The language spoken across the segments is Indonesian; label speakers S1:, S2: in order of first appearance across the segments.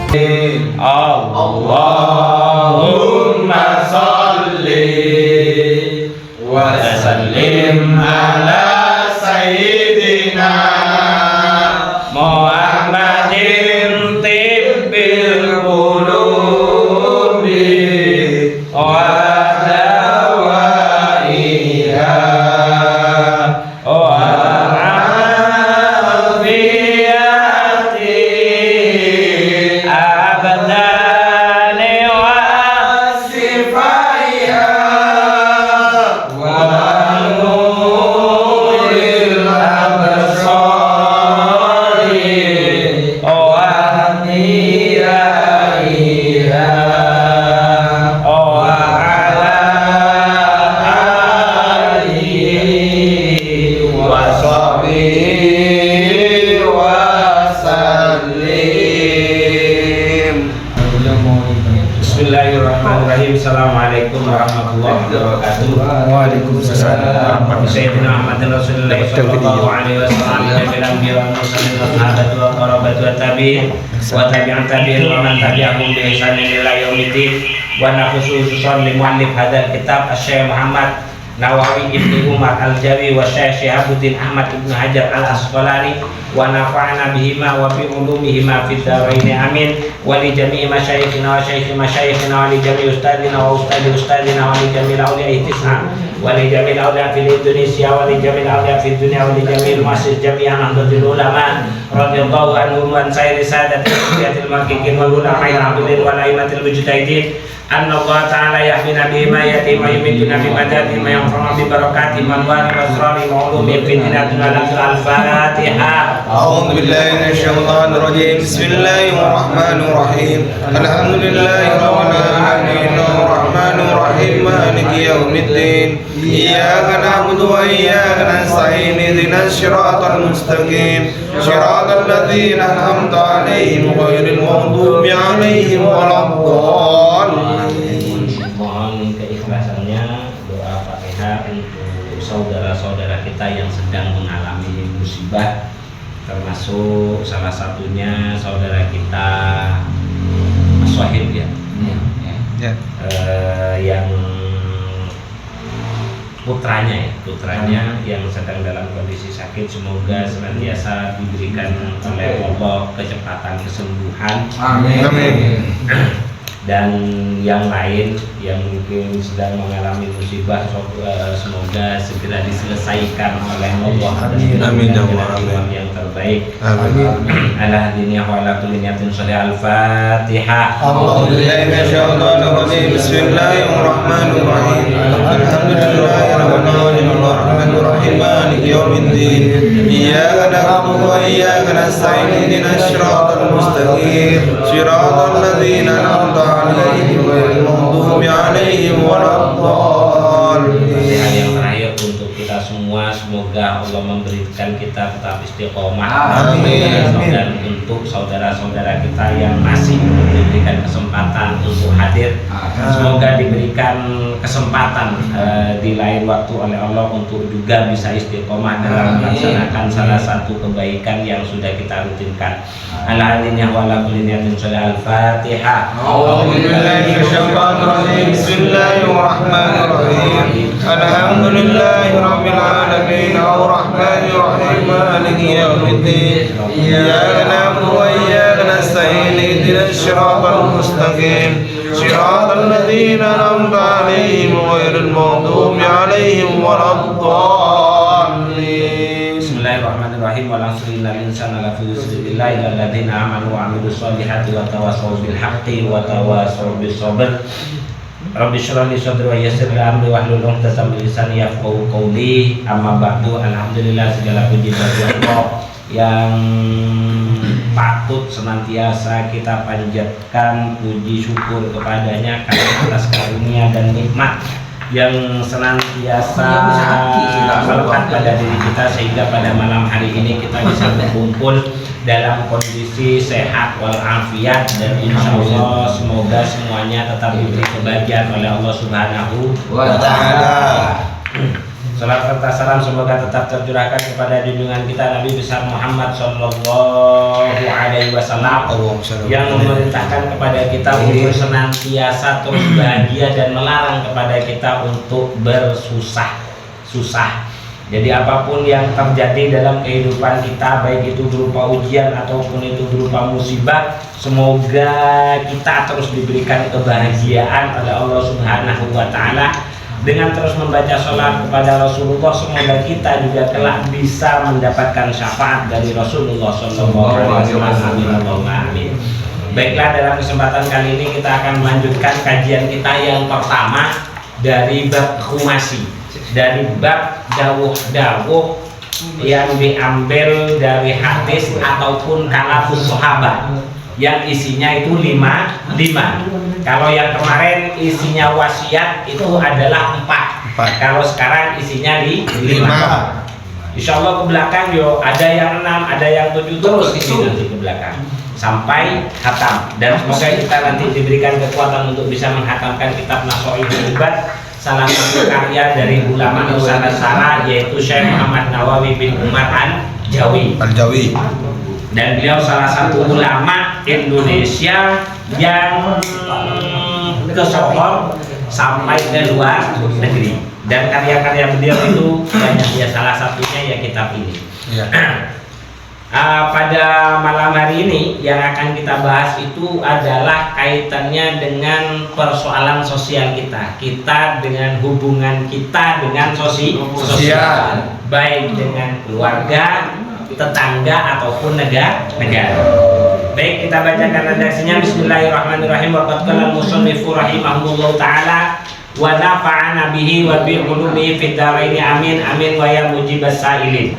S1: Allahumma sholli wa sallim ala sayyidina Muhammadin tibbil qulubi wa dawaiha wa afiyati abdani wa sifaiha wa nuril absari wa niraiha wa ala alihi wa sahbihi wa sallim. Bismillahirrahmanirrahim. Assalamualaikum warahmatullahi wabarakatuh.
S2: Waalaikumsalam.
S1: Sayyidina Muhammadin Rasulullah sallallahu alaihi wasallam jamil anbiya wal mursalin wa sahabati wa qarabati wa tabi'in wa tabi'an tabi'in wa man tabi'ahum bi ihsanin ila yaumiddin. Wa nafsu khususan li muallif hadzal kitab Asy-Syaikh Muhammad Nawawi Ibnu Umar Al-Jawi wa Syekh Syihabuddin Ahmad Ibnu Hajar Al-Asqalani wa nafa'ana bihima wa bi ulumihima fid dharain amin. Wa li jami'i masyayikhina wa syaikhi masyayikhina wa li jami'i ustadina wa ustadi ustadina wa li jami'il awliya'i tis'a wa li jami'il awliya fil Indonesia wa li jami'il awliya fid dunya wa li jami'il muassis jami'an nahdlatul ulama radhiyallahu anhum wa an sayyidi sadati al muhaqqiqin wal ulama'i al-'abidin wal a'immatil mujtahidin. Anna Allah Ta'ala yahmina bihimayati wa yumiduna bimadati ma yanfa'una bi barakati man wari wa asrari wa ulumi fitnatul al-Fatiha.
S2: A'udzu billahi minasyaitonir rajim. Bismillahirrahmanirrahim. Alhamdulillahirabbil alamin arrahmanir rahim maliki yaumiddin. Iyyaka na'budu wa iyyaka nasta'in ihdinas siratal mustaqim. Siratal ladzina an'amta 'alaihim ghairil maghdubi 'alaihim waladdallin.
S1: Mohon keikhlasannya doa Fatihah untuk saudara-saudara kita yang sedang mengalami musibah, termasuk salah satunya saudara kita Mas Wahid ya. Yang putranya yang sedang dalam kondisi sakit, semoga senantiasa diberikan oleh Allah kecepatan kesembuhan.
S2: Amin.
S1: Dan yang lain yang mungkin sedang mengalami musibah, semoga segera diselesaikan oleh Allah.
S2: Amin ya Allah.
S1: Yang terbaik.
S2: Amin.
S1: Ala hadiniya wa ala kulli niyatin shalih al-Fatihah.
S2: A'udzu billahi minasyaitonir rajim. Bismillahirrahmanirrahim. Alhamdulillahirabbil alamin arrahmanir rahim maliki yaumiddin. Iyyaka na'budu wa iyyaka nasta'in ihdinas siratal mustaqim. Siratal ladzina an'amta 'alaihim ghairil maghdubi 'alaihim waladdallin.
S1: Yang terakhir untuk kita semua, semoga Allah memberikan kita tetap istiqomah.
S2: Amin.
S1: Dan untuk saudara-saudara kita yang masih diberikan kesempatan untuk hadir, semoga diberikan kesempatan di lain waktu oleh Allah untuk juga bisa istiqomah dalam melaksanakan salah satu kebaikan yang sudah kita rutinkan. Ala hadiniya wa ala kulli niyatin shalih al-Fatihah.
S2: Bismillahirrahmanirrahim. Alhamdulillahirabbil alamin arrahmanir rahim maliki yaumiddin. Iyyaka na'budu wa iyyaka nasta'in ihdinas siratal mustaqim. Siratal ladzina an'amta 'alaihim ghairil maghdubi 'alaihim waladdallin.
S1: Bismillahirrahmanirrahim. Wa nasril insana lafi khusr illa alladziina amanu wa 'amilus shalihati wa tawassaw bil haqqi wa tawassaw bis sabr. Rabbi shrah li sadri wa yassir li amri wahlul 'uqdatam min lisani yafqahu qawli. Amma ba'du. Alhamdulillah, segala puji bagi Allah yang patut senantiasa kita panjatkan puji syukur kepadanya karena atas karunia dan nikmat yang senantiasa melekat pada diri kita, sehingga pada malam hari ini kita bisa berkumpul dalam kondisi sehat walafiat, dan insya Allah semoga semuanya tetap diberi kebahagiaan oleh Allah Subhanahu wa Ta'ala. Salam serta salam semoga tetap tercurahkan kepada junjungan kita Nabi besar Muhammad Sallallahu Alaihi Wasallam yang memerintahkan kepada kita untuk senantiasa terus bahagia dan melarang kepada kita untuk bersusah. Jadi apapun yang terjadi dalam kehidupan kita, baik itu berupa ujian ataupun itu berupa musibah, semoga kita terus diberikan kebahagiaan oleh Allah Subhanahu wa Ta'ala dengan terus membaca sholat kepada Rasulullah. Semoga kita juga kelak bisa mendapatkan syafaat dari Rasulullah Sallallahu Alaihi Wasallam. Amin. Baiklah, dalam kesempatan kali ini kita akan melanjutkan kajian kita yang pertama dari bab khumasi, dari bab dawuh-dawuh yang diambil dari hadis ataupun kalafus sahabat yang isinya itu lima. Kalau yang kemarin isinya wasiat itu adalah 4. Kalau sekarang isinya 5. Insya Allah ke belakang ada yang 6, ada yang 7, terus isi nanti ke belakang sampai khatam. Dan semoga kita nanti diberikan kekuatan untuk bisa menghatamkan kitab Nasha'ihul Ibad, salah satu karya dari ulama Nusantara yaitu Syekh Muhammad Nawawi bin Umar Al-Jawi. Dan beliau salah satu ulama Indonesia yang kesohor sampai ke luar negeri. Dan karya-karya beliau itu banyak, ya salah satunya ya kitab ini. Pada malam hari ini yang akan kita bahas itu adalah kaitannya dengan persoalan sosial kita dengan hubungan kita dengan sosial, baik dengan keluarga, tetangga ataupun negara. Baik, kita bacakan redaksinya. Bismillahirrahmanirrahim. Wa qad qala al-musannifu rahimahullahu taala wa nafa'ana bihi wa bi ulumihi fid dharain amin amin wa ya mujibas sa'ilin.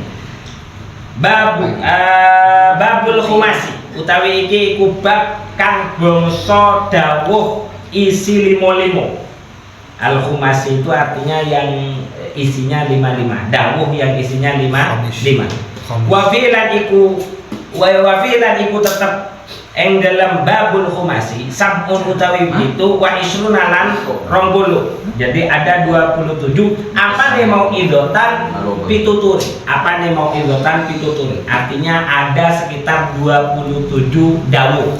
S1: Babul khumasi utawi iki iku bab kang bangsa dawuh isi 5. Al khumasi itu artinya yang isinya 5. Dawuh yang isinya 5. Wa fi'lan iku tetep ing dalam babul khumasi sabun utawi itu wa isruna lan 20. Jadi ada 27. Apa nih mau idotan pituturi? Artinya ada sekitar 27 dawuh.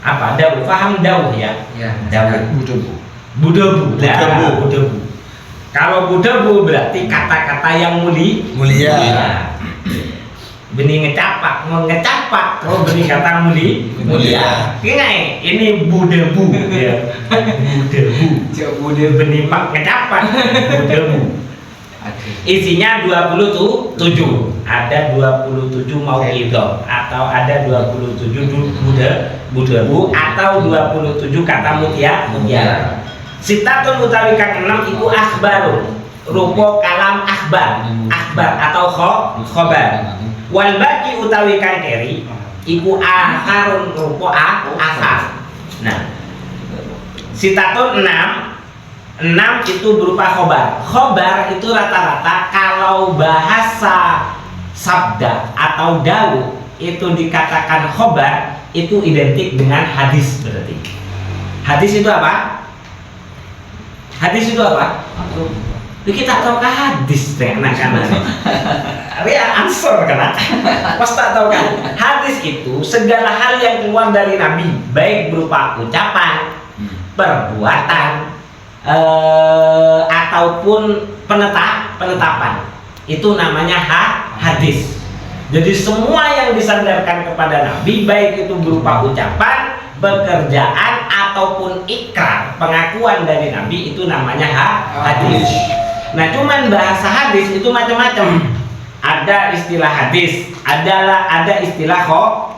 S1: Apa dawuh? Paham dawuh ya? Dawuh. Budebu. Kalau budebu berarti kata-kata yang mulia. Benih ngecapak, kalau benih kata mulia. Ini budebu ya. Budebu. Benih pak ngecapak, budebu. Isinya 27. Ada 27 mauidhah atau ada 27 budebu atau 27 kata mutiara. Sitatun utawi kang 6 iku akhbarun. Rupa kalam akhbar atau khobar. Wal baqi utawi kang keri iku akharun rupa akhar. Nah, sitatun 6 itu berupa khobar. Khobar itu rata-rata kalau bahasa sabda atau dawuh itu dikatakan khobar itu identik dengan hadis berarti. Hadis itu apa? Kita tahu kan hadis dengan anak-anak. Ya answer kan? Pas tak tahu kan? Hadis itu segala hal yang keluar dari Nabi, baik berupa ucapan, perbuatan, ataupun penetapan. Itu namanya hadis. Jadi semua yang disandarkan kepada Nabi, baik itu berupa ucapan, pekerjaan ataupun ikrar, pengakuan dari Nabi, itu namanya hadis. Nah, cuman bahasa hadis itu macam-macam. Ada istilah hadis, ada istilah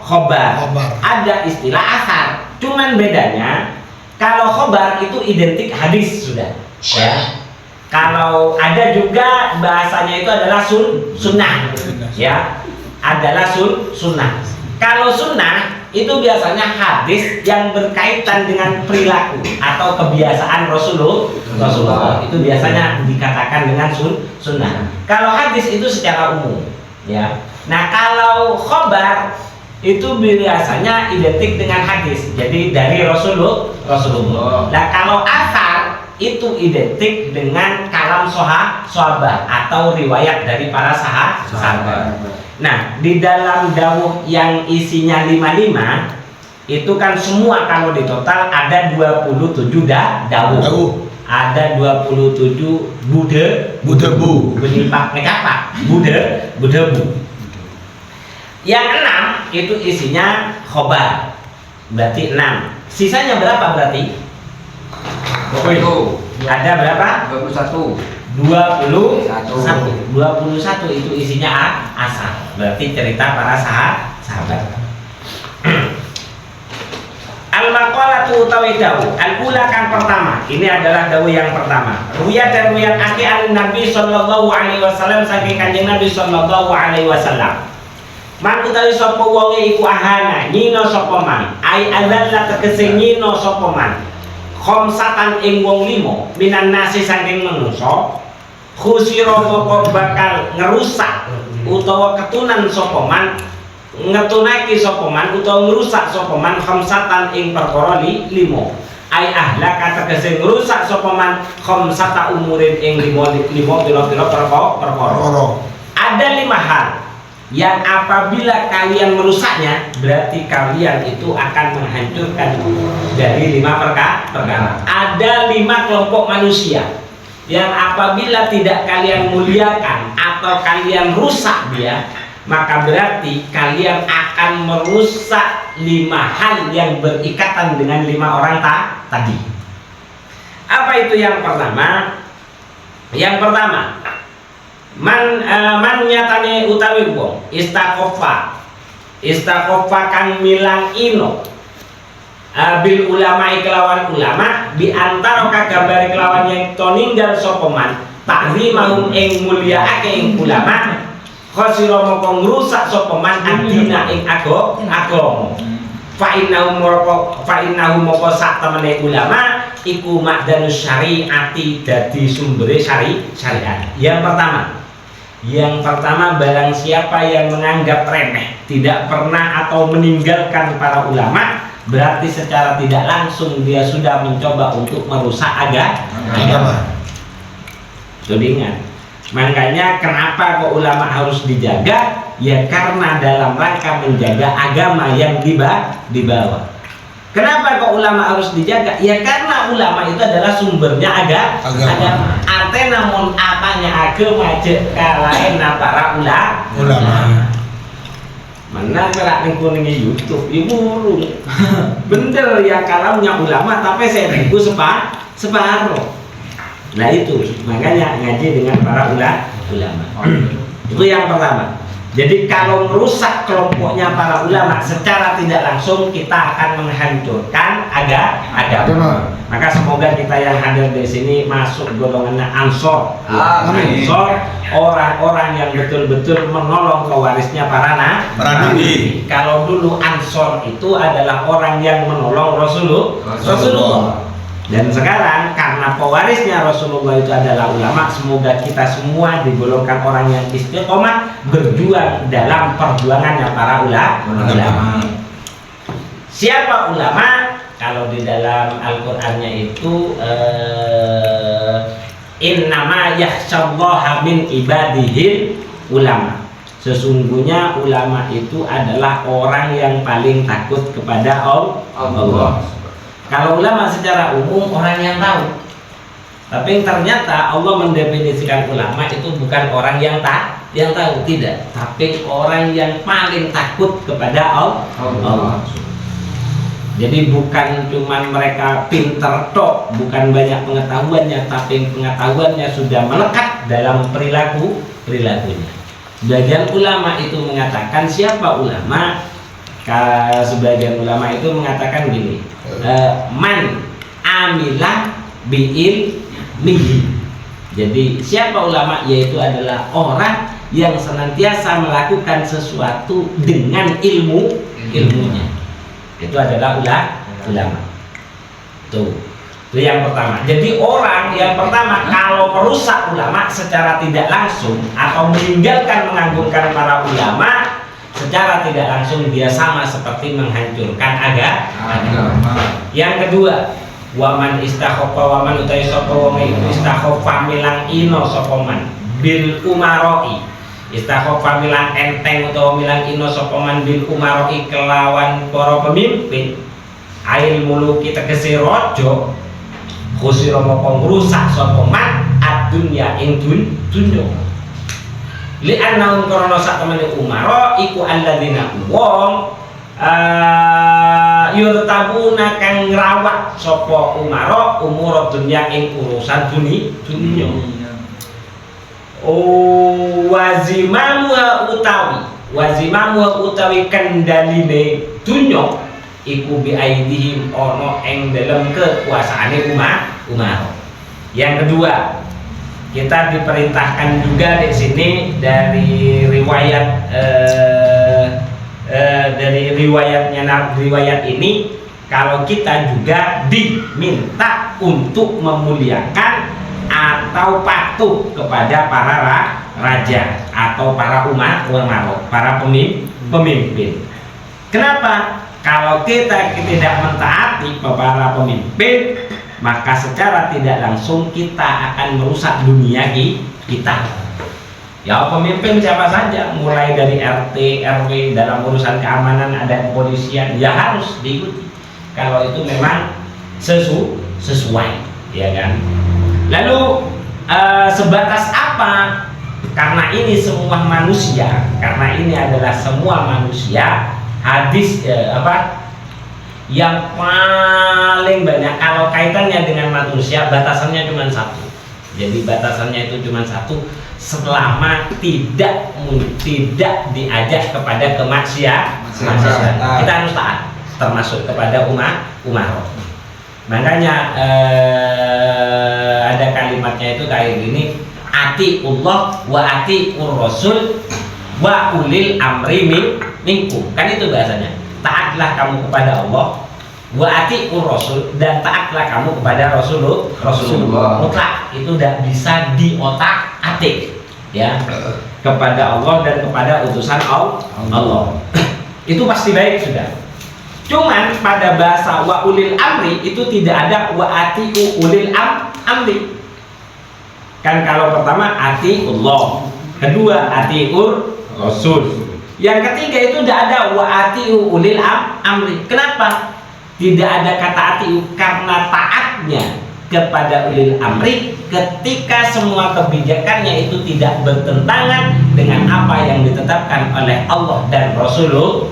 S1: khobar, ada istilah akhar. Cuman bedanya kalau khobar itu identik hadis sudah. Ya. Kalau ada juga bahasanya itu adalah sunnah. Ya. Adalah sunnah. Kalau sunnah itu biasanya hadis yang berkaitan dengan perilaku atau kebiasaan Rasulullah. Itu biasanya dikatakan dengan sunnah. Kalau hadis itu secara umum, ya. Nah, kalau khobar itu biasanya identik dengan hadis. Jadi dari Rasulullah. Nah, kalau athar itu identik dengan kalam sahabat atau riwayat dari para sahabat. Nah, di dalam dawuh yang isinya 55 itu kan semua kalau di total ada 27 dawuh. Ada 27 budebu. Benimpak nekapa? Budebu. Yang 6 itu isinya khobar. Berarti 6. Sisanya berapa berarti? Ada berapa?
S3: 21
S1: itu isinya asal. Berarti cerita para sahabat. Al-maqalatu utawi dawuh al-ula kan pertama. Ini adalah dawuh yang pertama. Ruya dan ruyat aki Nabi sallallahu alaihi wasallam saking Kanjeng Nabi sallallahu alaihi wasallam. Man utawi sapa wonge iku ahana nyino sapa man. Ai adzalla tegese nyino sapa man. Khamsatan ing wong 5 minan nasi saking manusa. Khusira moko bakal ngerusak utawa ketunan sapa man. Ngetunaki sapa man utawa ngrusak sapa man khamsatan ing perkara 5 ai ahlaka tegese ngrusak sapa man khamsata umurin ing 5 pira-pira perkara. Ada 5 hal yang apabila kalian merusaknya berarti kalian itu akan menghancurkan dari 5 perkara. Ada 5 kelompok manusia yang apabila tidak kalian muliakan atau kalian rusak dia, maka berarti kalian akan merusak 5 hal yang berikatan dengan 5 orang tadi. Apa itu yang pertama? Yang pertama, man nyatane utawi wong istaghfar kang milang ino bil ulama kelawan ulama di antara kagambare kelawan yang to ninggal sapa man takzimahum ing mulyaake ing ulama khosiro moko ngrusak sapa man adina ing agama. Fa innahu moko sak temene ulama iku ma'danus syariati dadi sumbere syariat. Yang pertama barang siapa yang menganggap remeh, tidak pernah atau meninggalkan para ulama, berarti secara tidak langsung dia sudah mencoba untuk merusak agama. Tudingan. Makanya kenapa kok ulama harus dijaga? Ya karena dalam rangka menjaga agama yang dibawa. Kenapa kok ulama harus dijaga? Ya karena ulama itu adalah sumbernya agama. Artinya namun apanya agama kalahin para ulama. Mana kelak ning YouTube ibu burung. Bener ya kalamnya ulama tapi saya tunggu separuh. Nah itu makanya ngaji dengan para ulama. Itu yang pertama. Jadi kalau merusak kelompoknya para ulama secara tidak langsung kita akan menghancurkan agama. Maka semoga kita yang hadir di sini masuk golongannya Ansor. Ansor orang-orang yang betul-betul menolong pewarisnya para nabi. Kalau dulu Ansor itu adalah orang yang menolong Rasulullah. Dan sekarang karena pewarisnya Rasulullah itu adalah ulama, semoga kita semua digolongkan orang yang istiqomah berjuang dalam perjuangannya para ulama. Siapa ulama? Kalau di dalam Al-Qur'annya itu innama yakhsyallaha min ibadihil ulama. Sesungguhnya ulama itu adalah orang yang paling takut kepada Allah. Kalau ulama secara umum orang yang tahu, tapi ternyata Allah mendefinisikan ulama itu bukan orang yang tahu, tidak, tapi orang yang paling takut kepada Allah. Jadi bukan cuma mereka pinter tok, bukan banyak pengetahuannya, tapi pengetahuannya sudah melekat dalam perilakunya. Sebagian ulama itu mengatakan siapa ulama? Sebagian ulama itu mengatakan gini, man amilah bi'il mihi. Jadi siapa ulama? Yaitu adalah orang yang senantiasa melakukan sesuatu dengan ilmunya. Itu adalah ulama. Itu yang pertama. Jadi orang yang pertama kalau merusak ulama secara tidak langsung atau meninggalkan mengagungkan para ulama secara tidak langsung dia sama seperti menghancurkan agama. Yang kedua, waman istakhoffa waman utai sapa wong iku istakhoffa milang ino sapa man bil umaroi istakhoffa milang enteng utawa milang ino sapa man bil umaroi kelawan para pemimpin ail muluki tegese raja khusira moko ngrusak sapa man ad-dunya ing dunya li annahum karana sak temene umara iku alladzina wong yurtabuna kang ngrawat sapa umara umur dunya ing urusan dunia wazimamu utawi kendaline dunya iku bi aidihim ana ing dalem kekuasaane umara. Yang kedua, kita diperintahkan juga di sini dari riwayat ini kalau kita juga diminta untuk memuliakan atau patuh kepada para raja atau para umara, para pemimpin. Kenapa? Kalau kita tidak mentaati para pemimpin, maka secara tidak langsung kita akan merusak dunia kita. Ya, pemimpin siapa saja, mulai dari RT, RW, dalam urusan keamanan ada kepolisian, ya harus diikuti. Kalau itu memang sesuai, ya kan? Lalu sebatas apa? Karena ini semua manusia, karena ini adalah semua manusia. Hadis yang paling banyak kalau kaitannya dengan manusia batasannya cuma satu. Jadi batasannya itu cuma satu, selama tidak diajak kepada kemaksiatan. Kita harus taat, termasuk kepada umar. Makanya ada kalimatnya itu kayak gini, atiullah wa atiur rasul wa ulil amri minkum. Kan itu bahasanya, taatlah kamu kepada Allah, wa atiur rasul, dan taatlah kamu kepada Rasulullah. Mutlak, itu tidak bisa diotak-atik, ya, kepada Allah dan kepada utusan Allah. Itu pasti baik sudah. Cuman pada bahasa wa ulil amri itu tidak ada wa atiu ulil amri. Kan kalau pertama atiullah, kedua atiur rasul, yang ketiga itu tidak ada wa atiu ulil amri. Kenapa tidak ada kata atiu? Karena taatnya kepada ulil amri ketika semua kebijakannya itu tidak bertentangan dengan apa yang ditetapkan oleh Allah dan Rasulullah.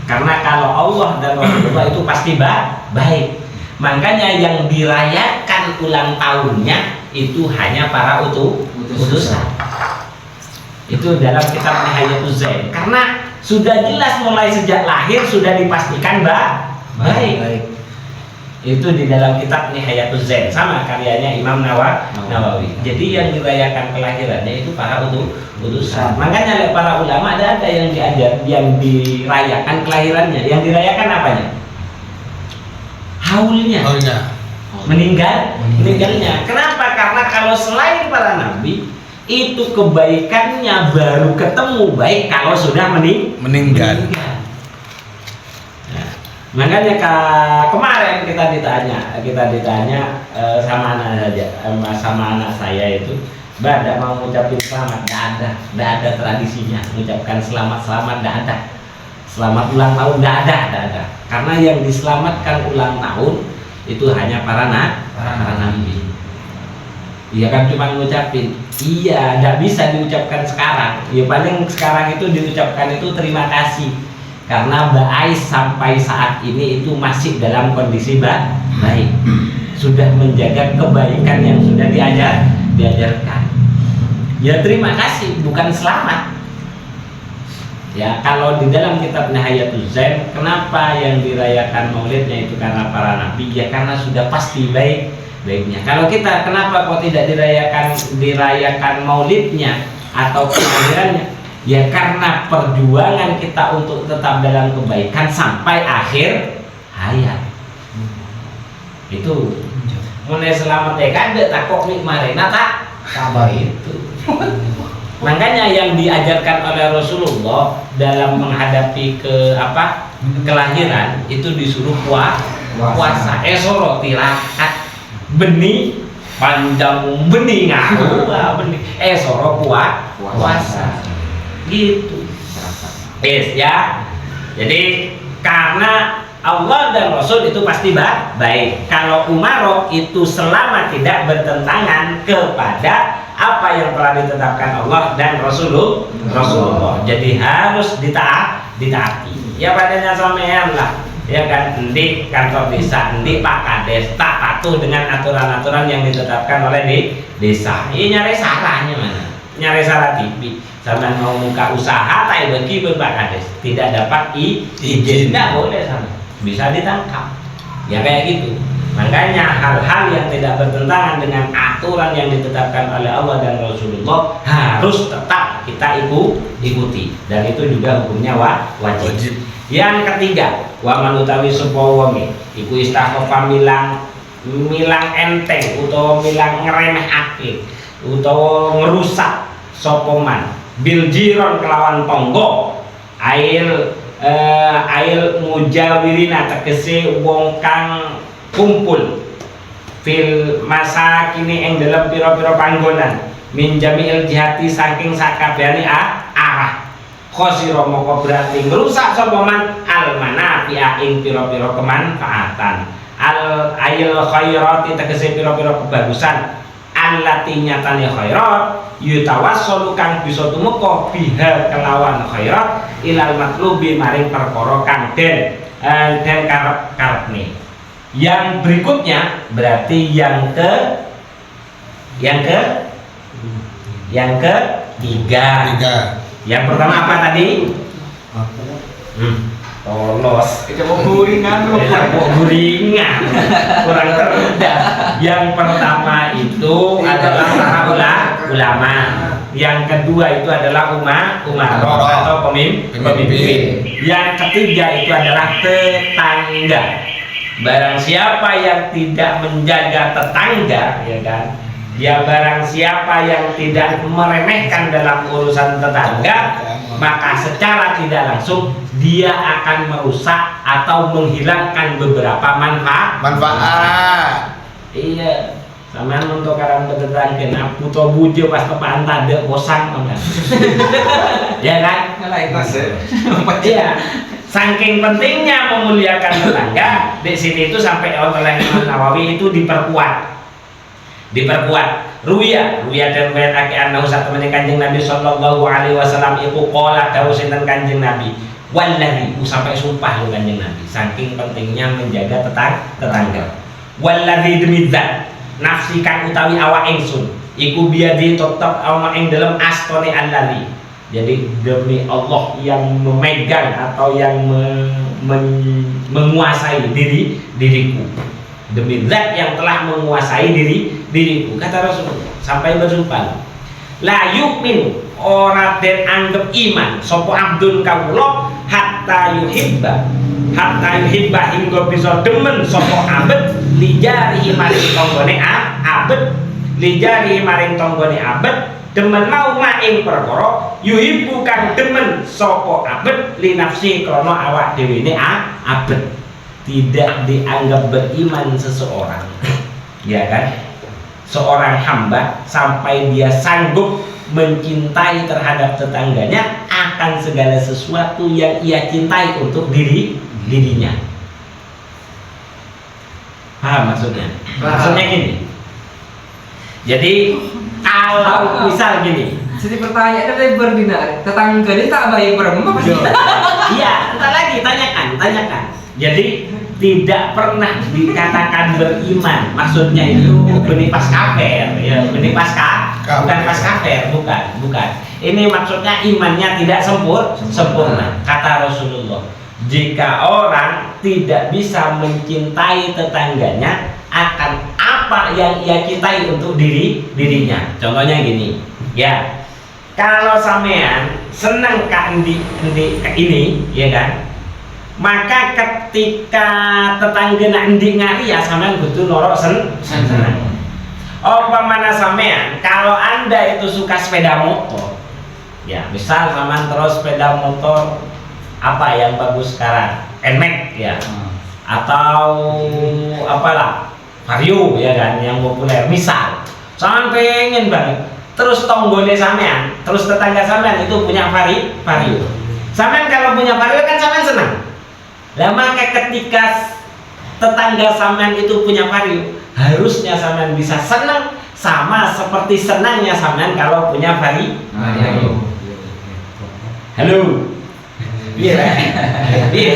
S1: Karena kalau Allah dan Rasulullah itu pasti baik. Makanya yang dirayakan ulang tahunnya itu hanya para utusan. Itu dalam kitab Nihayatul Zain. Karena sudah jelas mulai sejak lahir sudah dipastikan baik. Itu di dalam kitab Nihayatul Zain, sama karyanya Imam Nawawi. Jadi yang dirayakan kelahirannya itu para utusan. Makanya para ulama ada yang diajar, yang dirayakan kelahirannya, yang dirayakan apanya? Haulnya. Meninggalnya. Kenapa? Karena kalau selain para nabi itu kebaikannya baru ketemu baik kalau sudah meninggal. Nah, makanya kemarin kita ditanya sama anak saya itu, Mbak, tidak mau ngucapin selamat, tidak ada tradisinya mengucapkan selamat, tidak ada. Selamat ulang tahun tidak ada. Karena yang diselamatkan ulang tahun itu hanya para nabi. Iya kan, cuma ngucapin. Iya, tidak bisa diucapkan sekarang. Ya paling sekarang itu diucapkan itu terima kasih. Karena Mbak Ais sampai saat ini itu masih dalam kondisi baik. Sudah menjaga kebaikan yang sudah diajarkan. Ya terima kasih, bukan selamat. Ya, kalau di dalam kitab Nihayatul Zain, kenapa yang dirayakan maulidnya itu karena para nabi? Ya karena sudah pasti baiknya. Kalau kita kenapa kok tidak dirayakan maulidnya atau kelahirannya? Ya karena perjuangan kita untuk tetap dalam kebaikan sampai akhir hayat. Itu mulai selamat dekade takok nikmarena tak kabar itu. Makanya yang diajarkan oleh Rasulullah dalam menghadapi kelahiran itu disuruh puasa. Esoro tirakat benih panjang benih ngaku benih. Esoro puasa. Gitu. Yes ya. Jadi karena Allah dan Rasul itu pasti baik. Kalau umaro itu selama tidak bertentangan kepada apa yang telah ditetapkan Allah dan Rasulullah. Jadi harus ditaati. Ya padanya sampean lah. Ya kan, di kantor desa, di Pak Kades tak patuh dengan aturan-aturan yang ditetapkan oleh di desa. Ini nyari salahnya mana? Nyari salah TV. Sampai mau buka usaha, tak bagi Pak Kades tidak dapat izin, tidak boleh sama. Bisa ditangkap. Ya kayak gitu. Makanya hal-hal yang tidak bertentangan dengan aturan yang ditetapkan oleh Allah dan Rasulullah harus tetap kita ikuti, dan itu juga hukumnya wajib. Yang ketiga, wa manutawi sapa wonge iku istakhofa milang enteng utawa milang ngremehake utawa ngerusak sapa man bil jiron kelawan tangga ail mujawirina tegese wong kang kumpul fil masa kini ing dalam pira-pira panggonan min jami'il jihati saking sakabehane arah khosiro moko berarti merusak sapa man al manafi'a ing pira-pira kemanfaatan al ayil khairati tegese pira-pira kebagusan allati nyatane khairat yutawassalu kang bisa tumeka biha kelawan khairat ilal matlubi maring perkara kang den karep-karepne. Yang berikutnya berarti yang ketiga. Yang pertama apa tadi? Tolos. Guringan. Kurang cerdas. Yang pertama itu adalah para ulama. Yang kedua itu adalah umaro atau pemimpin. Yang ketiga itu adalah tetangga. Barang siapa yang tidak menjaga tetangga, ya kan? Ya barang siapa yang tidak meremehkan dalam urusan tetangga, maka secara tidak langsung dia akan merusak atau menghilangkan beberapa manfaat. Iya, sampean untuk karang tetangga aku to bujo pas kepaan tade bosan kan. Ya kan? Iya. Saking pentingnya memuliakan tetangga, di sini itu sampai oleh Imam Nawawi itu diperkuat. Ruya dan bayat aki annahu satemene Kanjeng Nabi sallallahu alaihi wasallam iku qala dawuh sinten Kanjeng Nabi wallahi sampai sumpah lu Kanjeng Nabi saking pentingnya menjaga tetangga. Wallahi demi zat nafsi kang utawi awak ingsun iku biadi tetep ana ing dalem astone allazi. Jadi demi Allah yang memegang atau yang menguasai diriku, demi zat yang telah menguasai diriku, kata Rasulullah sampai bersumpah la yu'min ora den anggap iman sapa abdun kawula hatta yuhibba hingga bisa demen sapa abet lijari maring tanggane abet demen mau maing perkara yuhibbu kang demen sapa abet li nafsi krana awak dhewe ne abet. Tidak dianggap beriman seseorang ya kan, seorang hamba sampai dia sanggup mencintai terhadap tetangganya akan segala sesuatu yang ia cintai untuk dirinya. Paham maksudnya? Maksudnya gini, jadi kalau misal gini,
S3: jadi pertanyaan dari berdinar tetangga ini tak baik berapa pasti.
S1: Iya, entar lagi tanyakan. Jadi tidak pernah dikatakan beriman, maksudnya itu benih pas kafir, ya benih bukan pas kafir, bukan. Ini maksudnya imannya tidak sempurna. Kata Rasulullah, jika orang tidak bisa mencintai tetangganya akan apa yang ia cintai untuk dirinya. Contohnya gini, ya kalau sampean senang ini, ya kan? Maka ketika tetangga nak ndik ngari ya sampean kudu norok seneng. Mana sampean kalau Anda itu suka sepeda motor, ya misal sampean terus sepeda motor apa yang bagus sekarang, NMAX ya, atau apalah vario ya kan yang populer. Misal sampean pengen banget terus tonggone sampean, terus tetangga sampean itu punya vario. Sampean kalau punya vario kan sampean senang. Lah maka ketika tetangga sampean itu punya vario, harusnya sampean bisa senang sama seperti senangnya sampean kalau punya vario. Halo. Iya. Iya.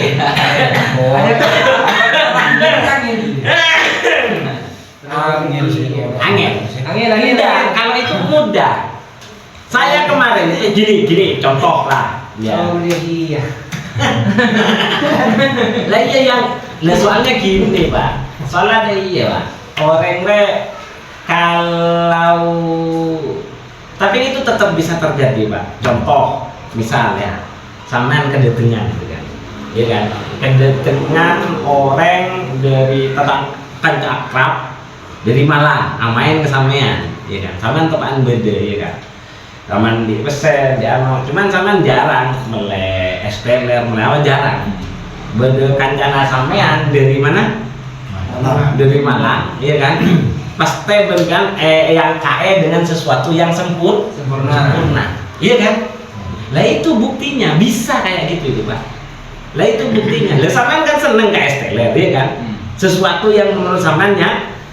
S1: Angin. Tidak, kalau itu mudah. Saya kemarin gini contoh lah. Ya.
S3: Iya.
S1: Lah iya yang soalnya gini Pak. Soalnya iya Pak. Orangnya kalau tapi itu tetap bisa terjadi Pak. Contoh misalnya sampean kedatangan gitu kan. Iya kan? Kedatangan orang dari tetangga akrab dari Malang, main ke sampean, ya kan? Sampean tepaan beda, ya kan? Sampean di pesen, di anu, cuman sampean jarang melek esteller, melewat jarang. Beda kancana sampean dari mana? Dari Malang, ya kan? Pasti kan yang kae dengan sesuatu yang sempurna, iya kan? Lah itu buktinya bisa kayak gitu Pak. Lah itu buktinya. Lah sampean kan seneng ke esteller, ya kan? Sesuatu yang menurut sampean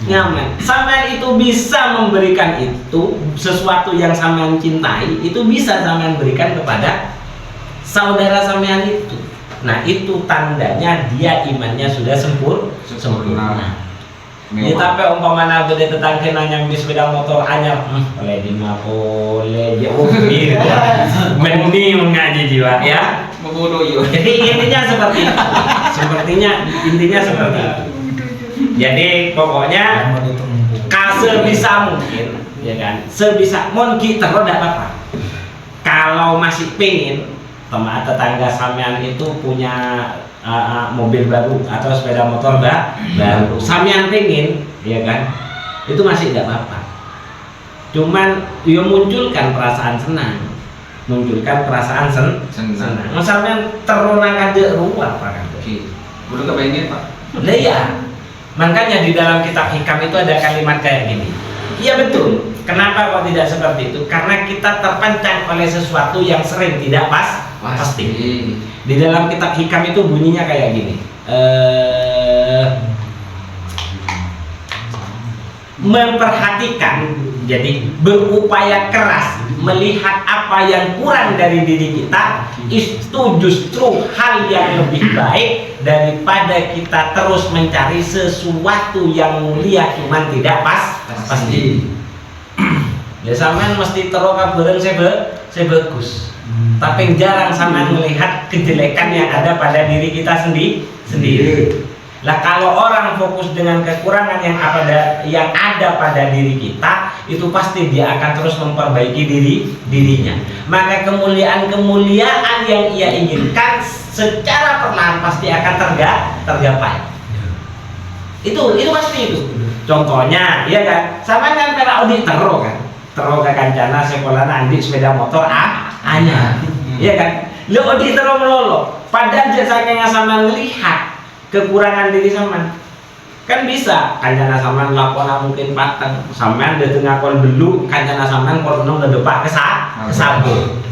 S1: nyaman. Sampean itu bisa memberikan itu sesuatu yang sampean cintai, itu bisa sampean berikan kepada saudara sampean itu. Nah, itu tandanya dia imannya sudah sempurna. Ya tapi umpamana beda tetangga nanya beli sepeda motor anyar, boleh di boleh dia mobil. Mending mengaji jiwa ya.
S3: Membunuh yuk.
S1: Jadi intinya seperti itu. Intinya seperti itu. Jadi pokoknya sebisa mungkin, ya kan, sebisa mungkin terus tidak apa-apa. Kalau masih pengen tetangga sampean itu punya mobil baru atau sepeda motor baru, sampean pengen, ya kan, itu masih tidak apa-apa. Cuman dia munculkan perasaan senang, senang. Sampean terulang aja ruang Pak.
S3: Udah kepengen Pak.
S1: Lah ya. Makanya di dalam kitab hikam itu ada kalimat kayak gini. Iya betul. Kenapa kok tidak seperti itu? Karena kita terpancang oleh sesuatu yang sering tidak pasti. Di dalam kitab hikam itu bunyinya kayak gini. Memperhatikan, jadi berupaya keras melihat apa yang kurang dari diri kita, itu justru hal yang lebih baik daripada kita terus mencari sesuatu yang mulia cuman tidak pasti. Ya sampean mesti terus kabaran saya bagus. Tapi jarang sampean melihat kejelekan yang ada pada diri kita sendiri. Lah kalau orang fokus dengan kekurangan yang ada pada diri kita, itu pasti dia akan terus memperbaiki dirinya. Maka kemuliaan yang ia inginkan secara perlahan pasti akan tergapai. Itu pasti itu. Contohnya, ya kan, sama kan pera audit tero ke kancana sekolah nanti sepeda motor anyar, ya kan. Lo audit tero melolo, padahal jasanya sama melihat kekurangan diri sampean kan bisa kancana sampean lakona mungkin pateng sampean de tengah kon dulu kancana sampean kon nang ngedepak kesabut.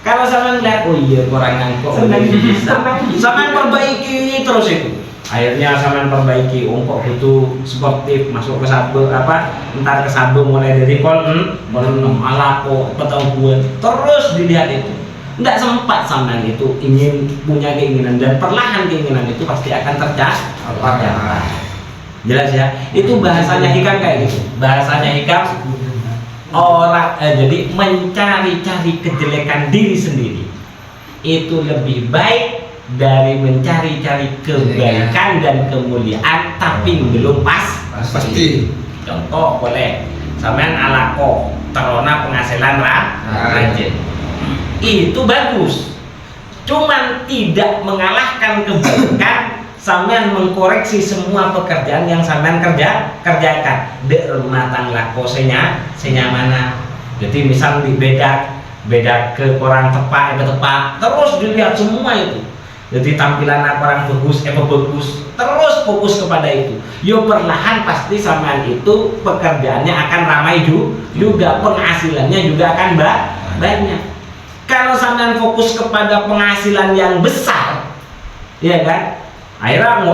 S1: Kalau sampean lihat oh iya kurangan kok bisa sampean perbaiki terus itu akhirnya sampean perbaiki kok butuh sportif masuk ke sabut entar ke sabut mulai dari kon alako petangguan terus dilihat itu. Tidak sempat sampean itu ingin punya keinginan dan perlahan keinginan itu pasti akan tercapai. Jelas ya? Itu bahasanya hikam kayak gitu. Bahasanya hikam orang jadi mencari-cari kejelekan diri sendiri itu lebih baik dari mencari-cari kebaikan dan kemuliaan tapi belum pasti. Contoh boleh sampean alako terona penghasilan rajin. Itu bagus, cuman tidak mengalahkan kebaikan sampean mengkoreksi semua pekerjaan yang sampean kerjakan de rumah tangga kosenya senyamana. Jadi misal di beda ke kurang tepat terus dilihat semua itu Jadi tampilan orang bagus, terus fokus kepada itu. Yo perlahan pasti sampean itu pekerjaannya akan ramai juga, penghasilannya juga akan banyak. Kalau sampean fokus kepada penghasilan yang besar, ya kan, akhirnya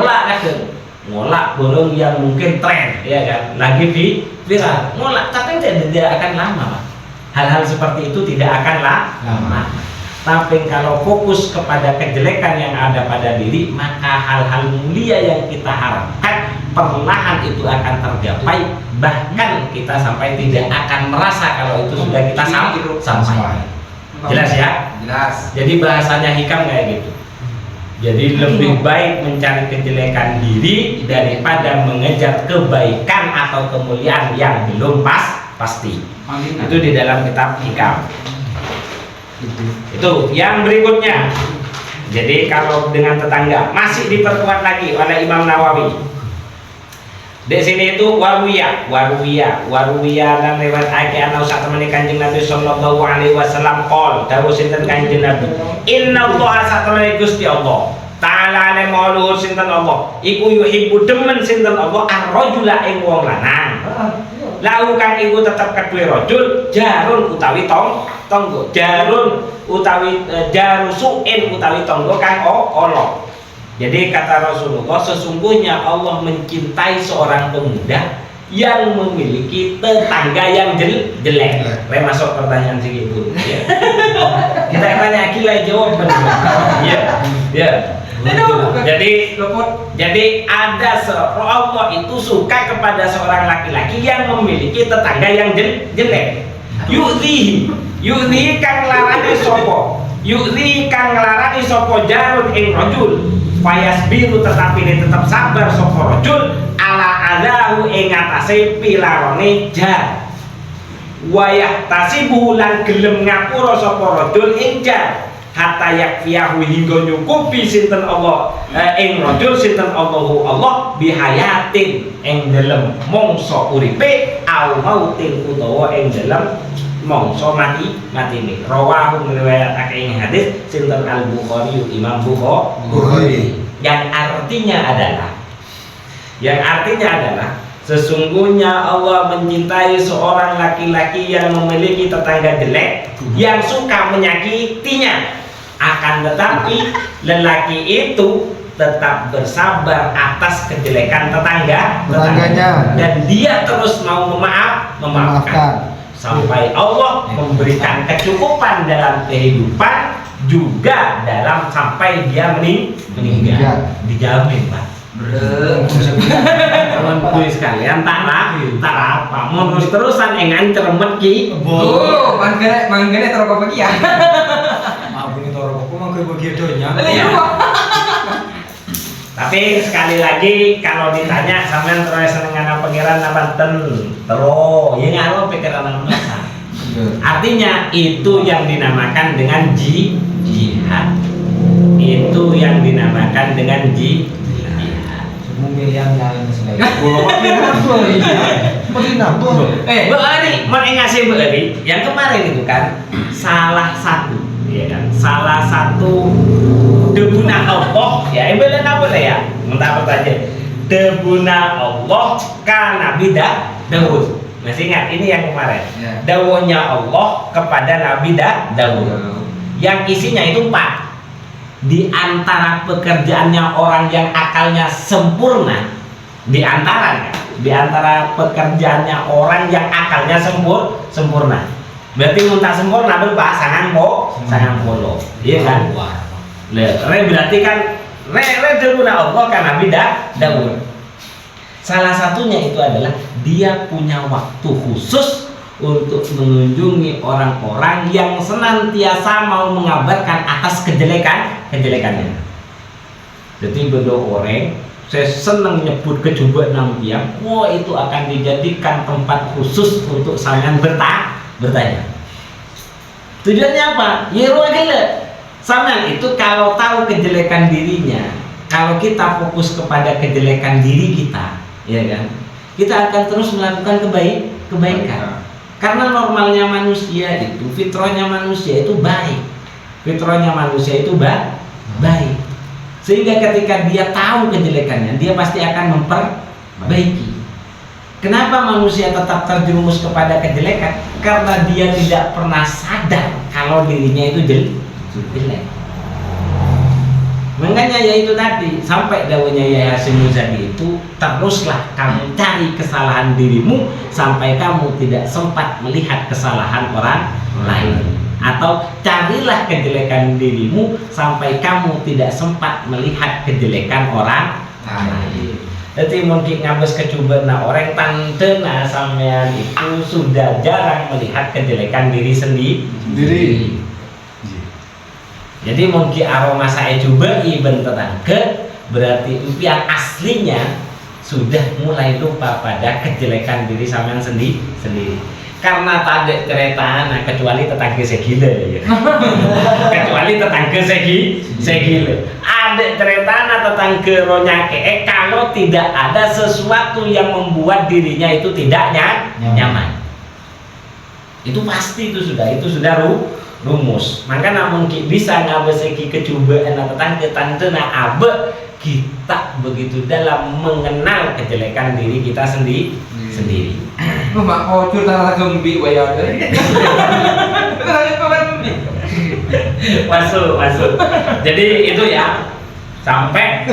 S1: ngolak burung yang mungkin tren, ya kan, lagi viral, ngolak, tapi tidak akan lama, Pak. Hal-hal seperti itu tidak akan lama. Tapi kalau fokus kepada kejelekan yang ada pada diri, maka hal-hal mulia yang kita harapkan perlahan itu akan tergapai, bahkan kita sampai tidak akan merasa kalau itu sudah kita sampai. Jelas ya?
S3: Jelas.
S1: Jadi bahasanya hikam kayak gitu. Jadi lebih baik mencari kejelekan diri daripada mengejar kebaikan atau kemuliaan yang belum pasti. Itu di dalam kitab hikam. Itu yang berikutnya. Jadi kalau dengan tetangga masih diperkuat lagi oleh Imam Nawawi. Di sini itu waruya dan lewat ayat ana usah temani Kanjeng Nabi sallallahu alaihi wasallam qol dawuh sinten Kanjeng Nabi inna Allah satamani Gusti Allah taala ne mauluhur sinten Allah iku yuhibbu demen sinten Allah ar-rajula ing wong lanang lahu kang iku tetep kedue rajul jarun utawi tonggo jarun utawi jarusuin utawi tonggo kang ala. Jadi kata Rasulullah, sesungguhnya Allah mencintai seorang pemuda yang memiliki tetangga yang jelek. Masuk pertanyaan segitu. Ya. Kita tanya Akila jawab benar. Ya. Jadi ada Allah itu suka kepada seorang laki-laki yang memiliki tetangga yang jelek. Yu'zi kang larani sopo. Yu'zi kang larani sopo jarun ing rajul. Fayasbiru tetapi ini tetap sabar sapa rajul ala adahu ing atase pilarone jar. Wayah tasibu lan gelem ngapura sapa rajul ing jar hatta yakfiyahu hingga nyukupi sinten Allah ing rajul sinten Allah bihayatin ing dalem mangsa uripe au mautin utawa ing dalem mongso matine rawahu riwayatake ing hadis sinten Al-Bukhari Imam Bukhari yang artinya adalah sesungguhnya Allah mencintai seorang laki-laki yang memiliki tetangga jelek yang suka menyakitinya, akan tetapi lelaki itu tetap bersabar atas kejelekan tetangganya dan dia terus mau memaafkan sampai Allah memberikan kecukupan dalam kehidupan juga dalam sampai dia meninggal. Dijamin, Pak. Teman-teman sekalian tak apa mau terus-terusan engan cermet ki.
S3: Oh, manggene terus apa ki ya?
S2: Maaf ini toro kok mangke bagi donya.
S1: Tapi sekali lagi kalau ditanya sampean terus dengan pangeran nabanten terus ya ngalo pikiran masa. Artinya itu yang dinamakan dengan jihad. Itu yang dinamakan dengan jihad.
S2: Miliar yang selain.
S1: Beari, mau ngasih beari yang kemarin itu kan salah satu debuna Allah ya ibadah apa ya mentah pertanyaan debuna Allah kan Nabi Daud masih ingat ini yang kemarin dawuhnya Allah kepada Nabi Daud yang isinya itu 4 di antara pekerjaannya orang yang akalnya sempurna di antara pekerjaannya orang yang akalnya sempurna berarti muntah sempurna berpasangan sangan polo iya kan berarti kan debuna Allah kan Nabi Daud. Salah satunya itu adalah dia punya waktu khusus untuk mengunjungi orang-orang yang senantiasa mau mengabarkan atas kejelekannya. Jadi beda orang saya senang nyebut kecoba nampiang, wah itu akan dijadikan tempat khusus untuk sampean bertanya. Tujuannya apa? Sampean itu kalau tahu kejelekan dirinya, kalau kita fokus kepada kejelekan diri kita, ya kan, kita akan terus melakukan kebaikan. Karena normalnya manusia itu, fitrahnya manusia itu baik, baik. Sehingga ketika dia tahu kejelekannya, dia pasti akan memperbaiki. Kenapa manusia tetap terjerumus kepada kejelekan? Karena dia tidak pernah sadar kalau dirinya itu jelek. Makanya ya itu tadi, sampai dawuhnya Yai Hasyim Muzadi itu, teruslah kamu cari kesalahan dirimu sampai kamu tidak sempat melihat kesalahan orang lain. Atau carilah kejelekan dirimu sampai kamu tidak sempat melihat kejelekan orang lain. Jadi mungkin ngabes kecoba orang tantena sampean itu sudah jarang melihat kejelekan diri sendiri. Jadi mungkin aroma saya coba iben tetangga berarti impian aslinya sudah mulai lupa pada kejelekan diri sampean sendiri. Karena tak ada kereta, nah kecuali tetangga segila ya. Kecuali tetangga segila. Ada kereta, nah tetangga ronyake. Kalau tidak ada sesuatu yang membuat dirinya itu tidak nyaman. Itu pasti itu sudah rumus. Maka namun bisa ngabeseki kecubaan tetangga tante na abe kita begitu dalam mengenal kejelekan diri kita sendiri.
S3: Mak kocur tanah gembi waya deh.
S1: Masuk. Jadi itu ya sampai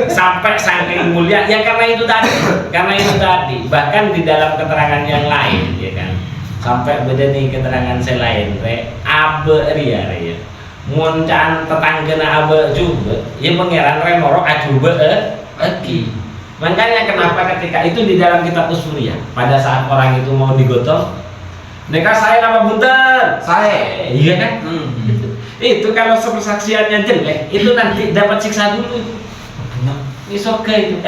S1: saking mulia ya karena itu tadi. Bahkan di dalam keterangan yang lain ya kan. Sampai beda nih keterangan saya lain abe ria. Muncan tetanggana abe juga ya pangeran remorok ajuba eki. Makanya kenapa ketika itu di dalam kitab Usuliyah pada saat orang itu mau digotong, mereka saya nama bunten, saya, iya kan? Itu kalau persaksiannya jelek, itu nanti dapat siksa dulu. Isoke itu,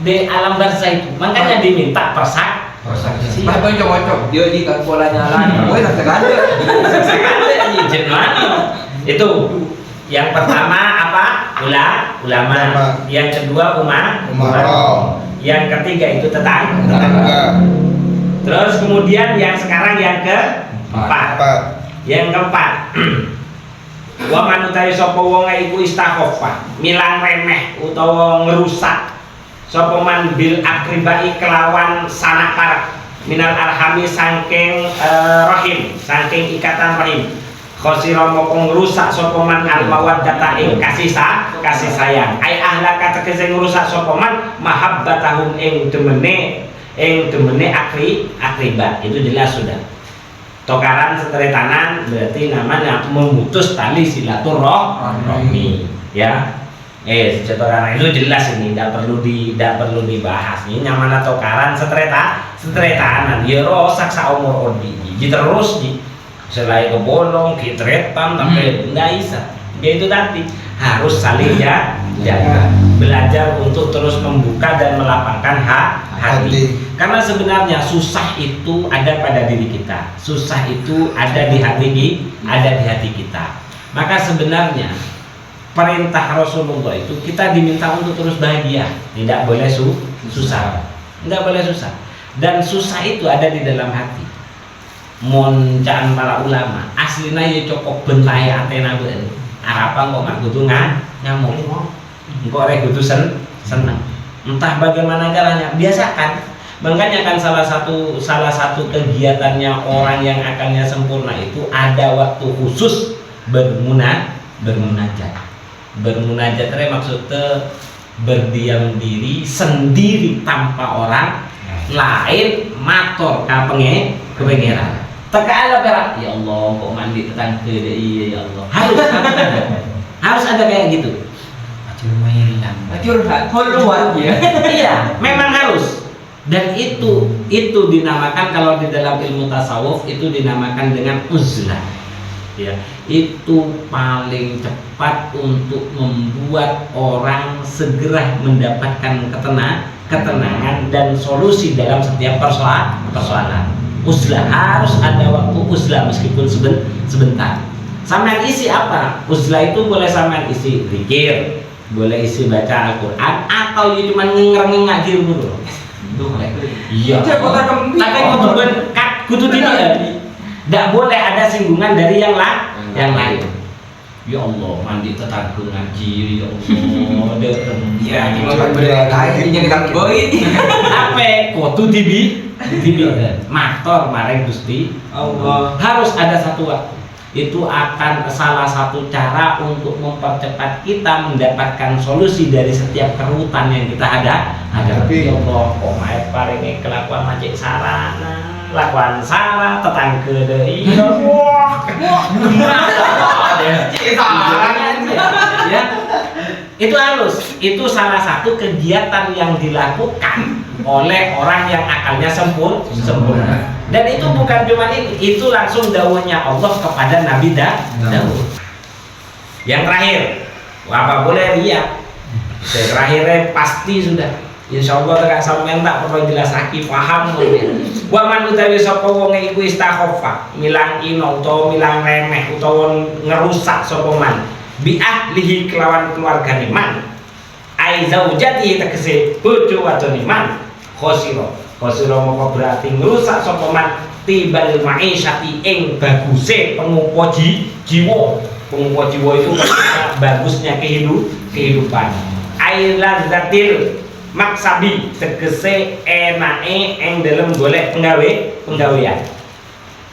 S1: di alam barzah itu, makanya diminta persaksi.
S3: Bahkan cocok, dia jika polanya lain, gue sekali,
S1: itu. Yang pertama apa? Ulama. Yang kedua umat. Yang ketiga itu tetangga. Terus kemudian yang sekarang yang keempat. Wa manutai sapa wong iku istaghfar, milang remeh utawa ngerusak sapa man bil akribai kelawan sanak karep minal arhami saking rahim, saking ikatan rahim. Khosira moko ngrusak sapa man al mawaddata ing kasih sayang. Ai ahlaka tegese ngrusak sapa man mahabbatahum ing demene akribat. Itu jelas sudah. Tokaran seteretanan berarti namanya memutus tali silaturahmi. Ya. Tokaran itu jelas ini tidak perlu dibahas. Ini namanya tokaran seteretanan. Ya rosak saumur odi. Terus selain kebolong, kitretan, tapi nggak bisa. Ya itu tadi harus saling jaga, belajar untuk terus membuka dan melapangkan hati. Karena sebenarnya susah itu ada pada diri kita, susah itu ada di hati kita. Maka sebenarnya perintah Rasulullah itu kita diminta untuk terus bahagia, tidak boleh susah, tidak boleh susah. Dan susah itu ada di dalam hati. Moncaan para ulama aslinya ya cocok bentai atena ben harapan kok nggak butuh nyamuk kok rek butuh senang entah bagaimana caranya biasakan. Makanya kan salah satu kegiatannya orang yang akalnya sempurna itu ada waktu khusus bermunajat maksudnya berdiam diri sendiri tanpa orang lain matur kepengeran. Tekalah berat, ya Allah, kok mandi tetangga deh, ya Allah. Harus ada kayak gitu. Curhat, ya. Iya, memang harus. Dan itu dinamakan kalau di dalam ilmu tasawuf itu dinamakan dengan uzlah. Ya, itu paling cepat untuk membuat orang segera mendapatkan ketenangan dan solusi dalam setiap persoalan. Uzlah harus ada waktu uzlah meskipun sebentar. Sampean isi apa? Uzlah itu boleh sampean isi zikir, boleh isi baca Al-Qur'an atau ya cuma ngengak dulu. Iya. Tapi kudu tidak boleh ada singgungan dari yang lain. Ya Allah, mandi tetangga ngaji, ya Allah,
S3: Ya, gimana berkait ini kan boy.
S1: Apa? Kudu dibi, maktor maring Gusti Allah. Harus ada satu waktu. Itu akan salah satu cara untuk mempercepat kita mendapatkan solusi dari setiap kerutan yang kita hadapi. Ya Allah, kok maet paringi kelakuan macik sarana, lakuan salah tetangga deui. Ya, itu harus, itu salah satu kegiatan yang dilakukan oleh orang yang akalnya sempurna. Dan itu bukan cuma ini, itu langsung dawuhnya Allah kepada Nabi Daud. Yang terakhir, apa boleh lihat? Terakhirnya pasti sudah. Insya Allah tak sampean tak perlu jelas lagi paham mungkin. Wa man utawi sapa wong iku istakhafa, milang ino utawa milang remeh utawa ngerusak sapa man bi ahlihi kelawan keluargane man. Ai zaujati tegese bojo wadone man. Khosiro moko berarti ngerusak sapa man tibal ma'isyati ing baguse pengupo jiwa. Pengupo jiwa itu bagusnya kehidupan. Ai lazzatil maksabi tegese enake ing dalem golek penggawean.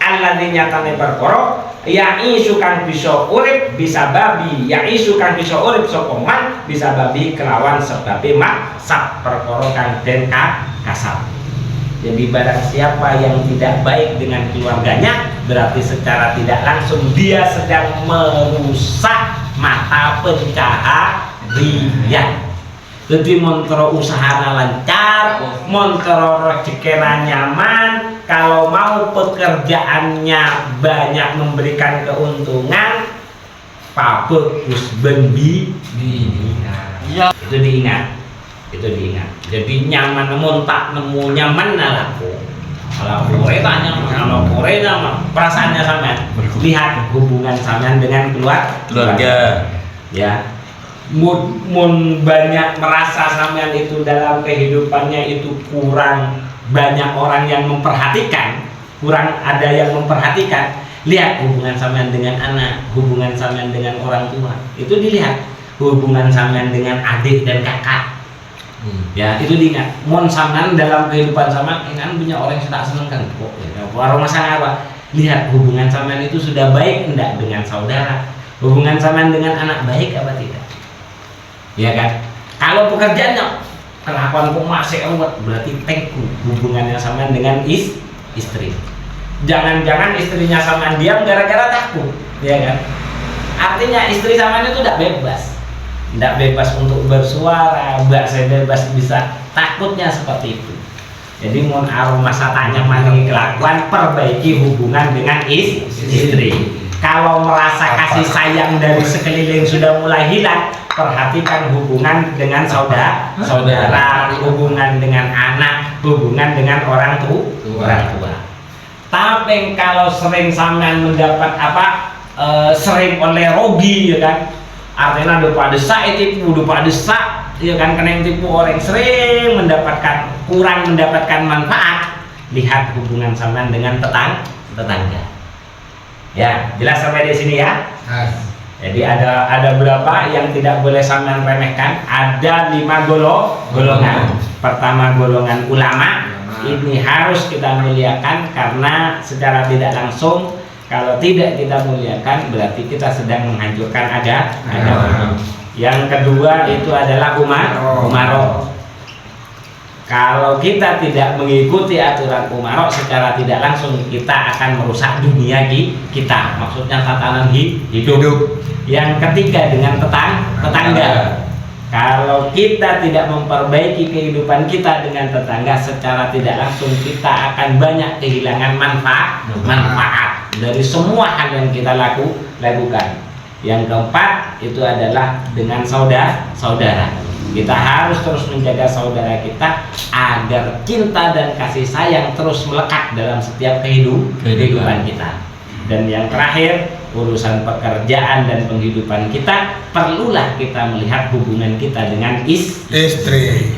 S1: Alladzi nyatane perkara ya isu kang bisa urip bisa babi ya isu kang bisa urip sapa man bisa babi kelawan sebabe maksab perkara kang den kasab. Jadi barang siapa yang tidak baik dengan keluarganya berarti secara tidak langsung dia sedang merusak mata pencaharian. Jadi montro usahana lancar, montro rezekina nyaman, kalau mau pekerjaannya banyak memberikan keuntungan, Pak Bagus Bendi, ya. Itu diingat. Jadi nyaman, montak nemu nyaman laku. Kalau Korea mah perasaannya sama. Lihat hubungan sampean dengan keluarga. Ya. Mun banyak merasa sampean itu dalam kehidupannya itu kurang banyak orang yang memperhatikan, kurang ada yang memperhatikan. Lihat hubungan sampean dengan anak, hubungan sampean dengan orang tua. Itu dilihat hubungan sampean dengan adik dan kakak. Ya, itu diingat. Mun sampean dalam kehidupan sampean kan punya orang yang tak seneng kan kok. Ya, masalah apa? Lihat hubungan sampean itu sudah baik enggak dengan saudara? Hubungan sampean dengan anak baik apa tidak? Ya kan? Kalau pekerjaannya kelakuan kok masih awet berarti tengku hubungannya sama dengan istri. Jangan-jangan istrinya sama diam gara-gara takut, ya kan? Artinya istri sama itu tidak bebas untuk bersuara, saya bebas bisa takutnya seperti itu. Jadi mohon aroma satanya mari kelakuan perbaiki hubungan dengan istri. Kalau merasa kasih sayang dari sekeliling sudah mulai hilang, perhatikan hubungan dengan saudara, hubungan dengan anak, hubungan dengan orang tua. Tapi kalau sering sampean mendapat sering oleh rogi, ya kan? Artinya udah pada saat tipu, ya kan? Kena tipu orang sering kurang mendapatkan manfaat. Lihat hubungan sampean dengan tetangga. Ya, jelas sampai di sini ya. Jadi ada berapa yang tidak boleh sampean remehkan? Ada 5 golongan. Pertama golongan ulama. Ini harus kita muliakan karena secara tidak langsung kalau tidak kita muliakan berarti kita sedang menghancurkan agama. Yang kedua itu adalah umaroh. Kalau kita tidak mengikuti aturan umarok secara tidak langsung kita akan merusak dunia kita. Maksudnya tatanan hidup. Yang ketiga dengan tetangga. Kalau kita tidak memperbaiki kehidupan kita dengan tetangga secara tidak langsung kita akan banyak kehilangan manfaat dari semua hal yang kita lakukan. Yang keempat itu adalah dengan saudara. Kita harus terus menjaga saudara kita agar cinta dan kasih sayang terus melekat dalam setiap kehidupan kita. Dan yang terakhir, urusan pekerjaan dan penghidupan kita perlulah kita melihat hubungan kita dengan istri.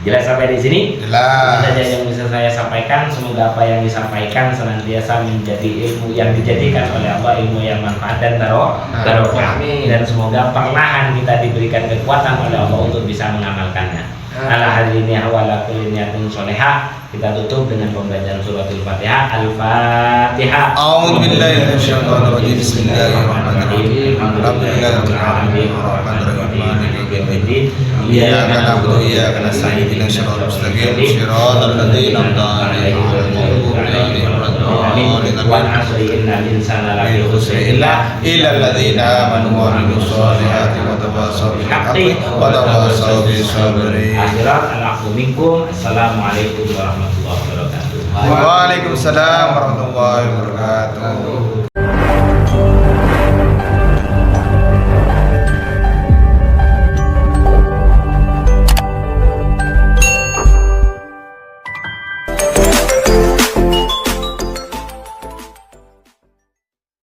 S1: Jelas sampai di sini?
S4: Jelas.
S1: Itu saja yang bisa saya sampaikan. Semoga apa yang disampaikan senantiasa menjadi ilmu yang dijadikan oleh Allah, ilmu yang manfaat dan barokah.
S3: Amin.
S1: Dan semoga perlahan kita diberikan kekuatan oleh Allah untuk bisa mengamalkannya. Ala hadini hawala kulli niyatin sholihah. Kita tutup dengan pembacaan suratul Fatihah. Al-Fatihah.
S4: A'udzu billahi minasyaitonir rajim. Bismillahirrahmanirrahim. Alhamdulillahirabbil alamin. Arrahmanir rahim. Maliki yaumiddin. Iyyaka na'budu wa iyyaka nasta'in. Ihdinas siratal mustaqim. Shiratal ladzina an'amta 'alaihim ghairil maghdubi alaihim waladdallin.
S1: Wal 'asri innal insana lafi khusr illa
S4: illalladzina amanu wa 'amilus solihati wa tawassaw bil haqqi wa tawassaw bis sabri.
S1: Akhirat al-afu minkum. Assalamualaikum warahmatullahi wabarakatuh.
S4: Waalaikumsalam warahmatullahi wabarakatuh.